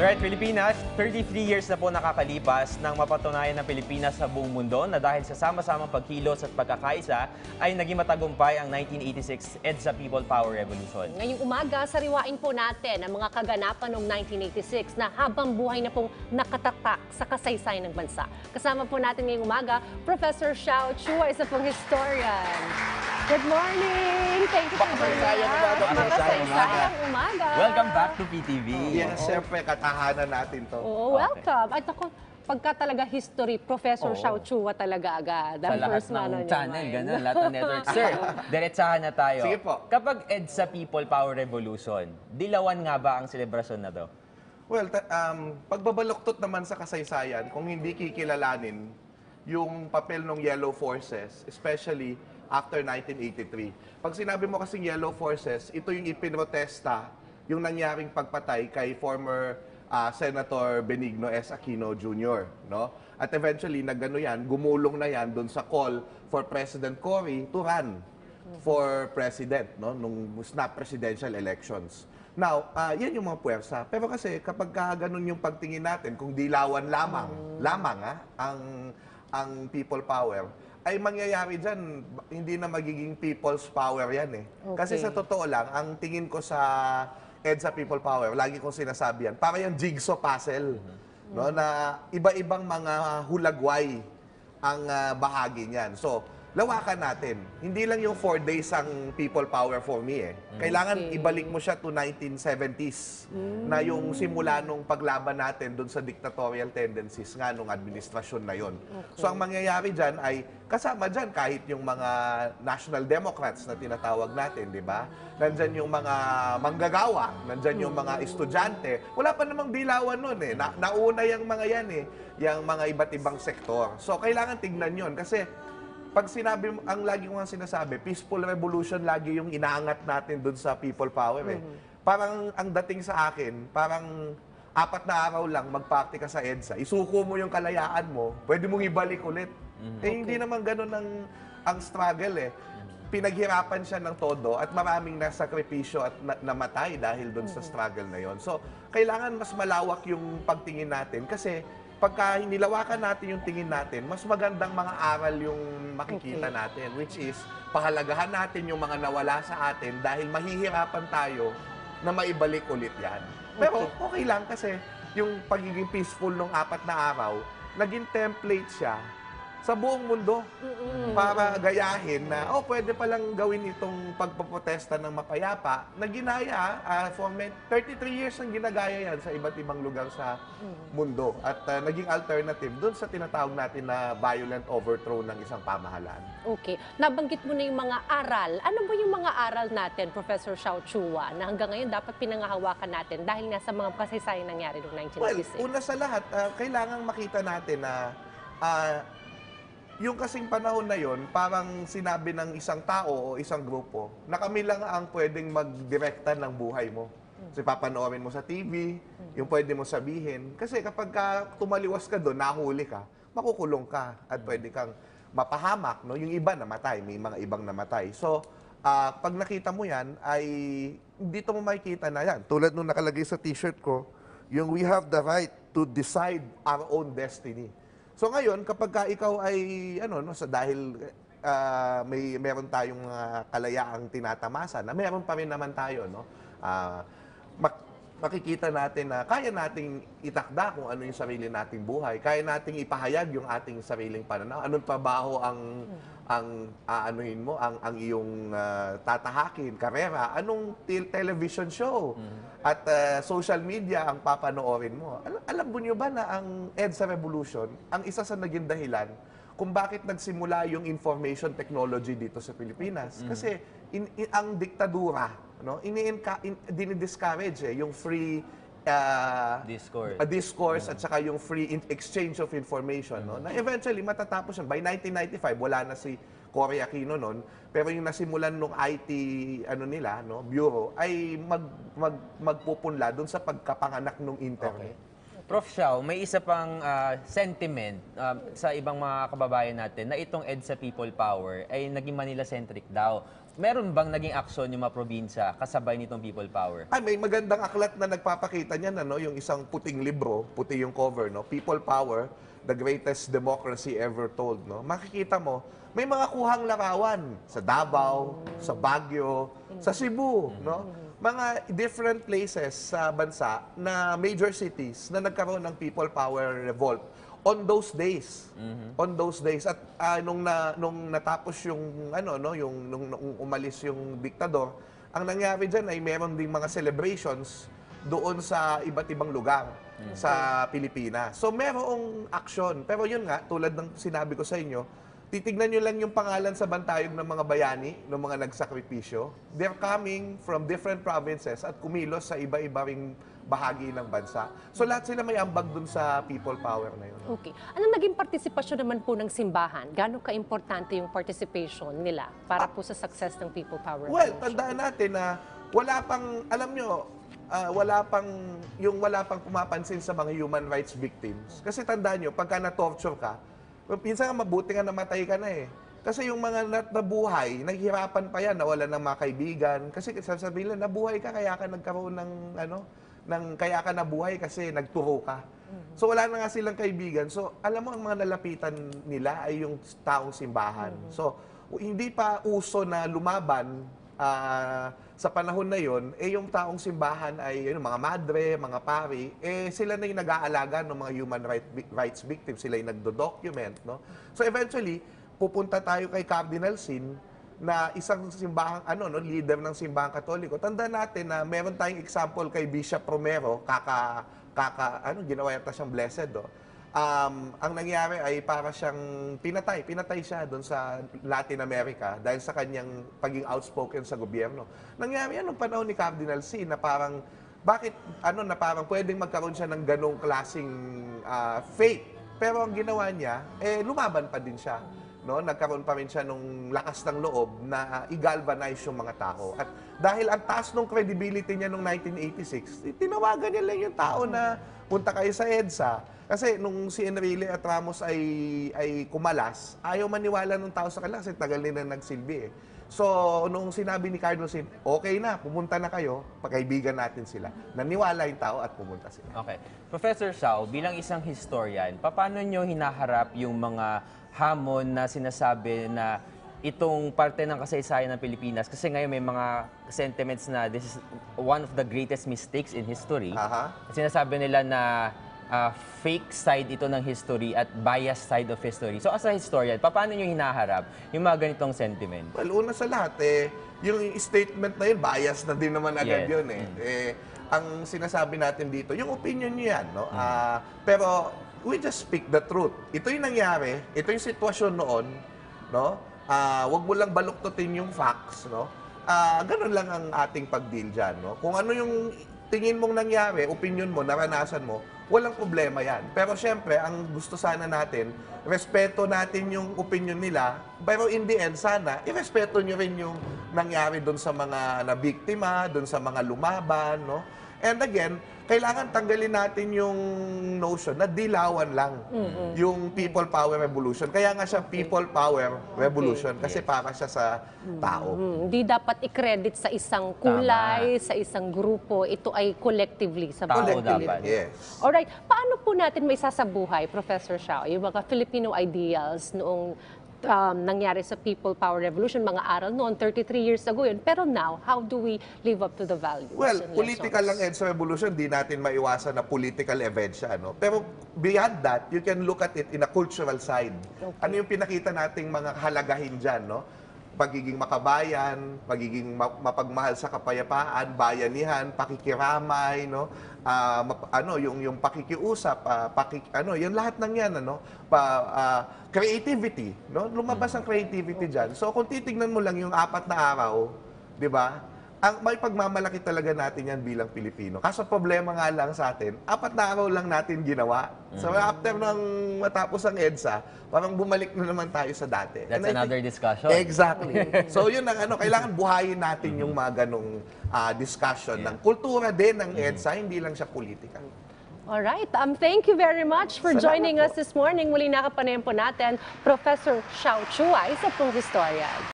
Alright, Pilipinas, 33 years na po nakakalipas nang mapatunayan ng Pilipinas sa buong mundo na dahil sa sama-samang pagkilos at pagkakaisa ay naging matagumpay ang 1986 EDSA People Power Revolution. Ngayong umaga, sariwain po natin ang mga kaganapan noong 1986 na habang buhay na pong nakatatak sa kasaysayan ng bansa. Kasama po natin ngayong umaga, Professor Xiao Chua, isa pong historian. Good morning! Thank you for joining us. Makasaysayang umaga! Welcome back to PTV. Yes, siyempre, katahanan natin to. Oo, welcome. At ako, pagka talaga history, Professor Xiao Chua talaga agad. Sa lahat ng channel, gano'n, lahat ng network. Sir, diretsahan na tayo. Sige po. Kapag EDSA People Power Revolution, dilawan nga ba ang selebrasyon na to? Well, pagbabaluktot naman sa kasaysayan, kung hindi kikilalanin yung papel ng Yellow Forces, especially after 1983. Pag sinabi mo kasing Yellow Forces, ito yung ipinrotesta yung nangyaring pagpatay kay former Senator Benigno S. Aquino Jr. No? At eventually, nagano yan, gumulong na yan doon sa call for President Cory to run for president, no? Nung snap presidential elections. Now, yan yung mga puwersa. Pero kasi kapag ganun yung pagtingin natin, kung dilawan lamang ang people power, ay mangyayari dyan, hindi na magiging people's power yan eh. Okay. Kasi sa totoo lang, ang tingin ko sa EDSA People Power, lagi kong sinasabi yan, para yung jigsaw puzzle, no, na iba-ibang mga hulagway ang bahagi niyan. So, lawakan natin. Hindi lang yung 4 days ang people power for me eh. Kailangan ibalik mo siya to 1970s na yung simula nung paglaban natin doon sa dictatorial tendencies nga nung administrasyon na yon. So ang mangyayari dyan ay kasama dyan kahit yung mga National Democrats na tinatawag natin, di ba? Nandyan yung mga manggagawa, nandyan yung mga estudyante. Wala pa namang dilawan nun eh. Nauna yung mga yan eh, yung mga iba't ibang sektor. So kailangan tignan yon kasi pag sinabi, ang lagi ko nga sinasabi, peaceful revolution lagi yung inaangat natin dun sa people power eh. Parang ang dating sa akin, parang 4 na araw lang magparty ka sa EDSA, isuko mo yung kalayaan mo, pwede mong ibalik ulit. Hindi naman ganun ang struggle eh. Pinaghirapan siya ng todo at maraming nasakripisyo at namatay dahil dun sa struggle na yon. So, kailangan mas malawak yung pagtingin natin kasi pagka hinilawakan natin yung tingin natin, mas magandang mga aral yung makikita natin, which is pahalagahan natin yung mga nawala sa atin dahil mahihirapan tayo na maibalik ulit yan. Pero okay lang kasi yung pagiging peaceful nung 4 na araw, naging template siya sa buong mundo para gayahin na, pwede palang gawin itong pagpoprotesta ng mapayapa na ginaya, for 33 years ang ginagaya yan sa iba't ibang lugar sa mundo. At naging alternative dun sa tinatawag natin na violent overthrow ng isang pamahalaan. Okay. Nabanggit mo na yung mga aral. Ano ba yung mga aral natin, Professor Xiao Chua, na hanggang ngayon dapat pinangahawakan natin dahil nga sa mga kasaysayan nangyari noong 1986? Well, una sa lahat, kailangang makita natin na yung kasing panahon na yon, parang sinabi ng isang tao o isang grupo na kami lang ang pwedeng magdirekta ng buhay mo. Kasi papanoorin mo sa TV, yung pwede mo sabihin. Kasi kapag tumaliwas ka doon, nahuli ka, makukulong ka at pwede kang mapahamak. No? Yung iba namatay, may mga ibang namatay. So, pag nakita mo yan, ay dito mo makikita na yan. Tulad nung nakalagay sa t-shirt ko, yung we have the right to decide our own destiny. So ngayon, kapag ikaw ay dahil meron tayong kalayaang tinatamasa, na meron pa rin naman tayo, no? Makikita natin na kaya nating itakda kung ano yung sarili nating buhay, kaya nating ipahayag yung ating sariling pananaw, anong trabaho ang iyong tatahakin, karera, anong television show at social media ang papanoorin mo. Alam mo nyo ba na ang EDSA Revolution, ang isa sa naging dahilan kung bakit nagsimula yung information technology dito sa Pilipinas? Kasi ang diktadura, no, dinidiscourage yung free discourse at saka yung free exchange of information, no, na eventually matatapos yan. By 1995, wala na si Cory Aquino noon, pero yung nasimulan nung IT nila, no, bureau ay magpupunla doon sa pagkapanganak ng internet. Prof. Xiao, may isa pang sentiment sa ibang mga kababayan natin na itong EDSA People Power ay naging Manila-centric daw. Meron bang naging aksyon yung mga probinsya kasabay nitong People Power? Ay, may magandang aklat na nagpapakita niyan, ano, yung isang puting libro, puti yung cover, no? People Power, the greatest democracy ever told, no? Makikita mo, may mga kuhang larawan sa Davao, sa Baguio, sa Cebu, no? Mga different places sa bansa na major cities na nagkaroon ng People Power Revolt on those days. On those days at nung natapos yung nung umalis yung diktador, ang nangyari diyan ay meron ding mga celebrations doon sa iba't ibang lugar sa Pilipinas. So merong action, pero yun nga tulad ng sinabi ko sa inyo, titignan nyo lang yung pangalan sa bantayog ng mga bayani, ng mga nagsakripisyo. They're coming from different provinces at kumilos sa iba-iba ring bahagi ng bansa. So lahat sila may ambag dun sa people power na yun. Okay. Anong naging partisipasyon naman po ng simbahan? Gaano ka-importante yung participation nila para po sa success ng People Power Well, Revolution? tandaan natin na wala pang, alam nyo, wala pang pumapansin sa mga human rights victims. Kasi tandaan nyo, pagka na-torture ka, pinsan nga mabuti nga namatay ka na eh. Kasi yung mga nabuhay, naghihirapan pa yan, nawalan ng mga kaibigan. Kasi sasabihin nila, nabuhay ka, kaya ka nagkaroon kaya ka nabuhay kasi nagturo ka. So wala na nga silang kaibigan. So alam mo, ang mga nalapitan nila ay yung taong simbahan. So hindi pa uso na lumaban sa panahon na yon, yung taong simbahan ay mga madre, mga pari, sila na yung nag-aalaga ng mga human rights victims, sila yung nagdo-document, no? So eventually, pupunta tayo kay Cardinal Sin na isang simbahang leader ng simbahang Katoliko. Tandaan natin na meron tayong example kay Bishop Romero, ginawa yata siyang blessed, ang nangyari ay para siyang pinatay siya doon sa Latin America dahil sa kanyang pagiging outspoken sa gobyerno. Nangyari yan nung panahon ni Cardinal C na parang parang pwedeng magkaroon siya ng ganong klaseng faith. Pero ang ginawa niya, lumaban pa din siya. No, nagkaroon pa rin siya nung lakas ng loob na i-galvanize yung mga tao. At dahil ang taas ng credibility niya noong 1986, tinawagan niya lang yung tao na punta kayo sa EDSA. Kasi nung si Enrile at Ramos ay kumalas, ayaw maniwala ng tao sa kanila kasi tagal nila nagsilbi eh. So, nung sinabi ni Cardinal Sin, okay na, pumunta na kayo, pagkaibigan natin sila. Naniwala yung tao at pumunta sila. Okay. Professor Xiao, bilang isang historian, paano nyo hinaharap yung mga hamon na sinasabi na itong parte ng kasaysayan ng Pilipinas? Kasi ngayon may mga sentiments na this is one of the greatest mistakes in history. Sinasabi nila na fake side ito ng history at biased side of history. So as a historian, paano nyo hinaharap yung mga ganitong sentiment? Well, una sa lahat, yung statement na yun, bias na din naman agad yun eh. Ang sinasabi natin dito, yung opinion nyo yan, no? Pero we just speak the truth. Ito yung nangyari, ito yung sitwasyon noon, no? Wag mo lang baluktutin yung facts, no? Ganun lang ang ating pag-deal dyan, no? Kung ano yung tingin mong nangyari, opinion mo, naranasan mo, walang problema yan. Pero syempre, ang gusto sana natin, respeto natin yung opinion nila, pero in the end, sana, irespeto nyo rin yung nangyari doon sa mga nabiktima, doon sa mga lumaban, no? And again, kailangan tanggalin natin yung notion na dilawan lang yung People Power Revolution. Kaya nga siya People Power Revolution kasi para siya sa tao. Hindi dapat i-credit sa isang kulay, sa isang grupo. Ito ay collectively sa Tao collectively. dapat. Yes. Alright, paano po natin may sasabuhay, Professor Xiao, yung mga Filipino ideals noong nangyari sa People Power Revolution, mga aral noon, 33 years ago yun. Pero now, how do we live up to the values? Well, and political lang lessons? EDSA Revolution, di natin maiwasan na political event siya. No? Pero beyond that, you can look at it in a cultural side. Okay. Ano yung pinakita nating mga halagahin dyan, no? Pagiging makabayan, pagiging mapagmahal sa kapayapaan, bayanihan, pakikiramay, no? Yung pakikiusap, yung lahat ng yan, creativity, no? Lumabas ang creativity diyan. So kung titingnan mo lang yung 4 na araw, 'di ba? May pagmamalaki talaga natin yan bilang Pilipino. Kaso problema nga lang sa atin, 4 na araw lang natin ginawa. So after nang matapos ang EDSA, parang bumalik na naman tayo sa dati. That's another discussion. Exactly. So yun ang kailangan buhayin natin yung mga ganong discussion ng kultura din ng EDSA, hindi lang siya politika. Alright, thank you very much for Salamat joining po. us this morning. Muli nakapanayan po natin, Professor Xiao Chua, isa pong historian.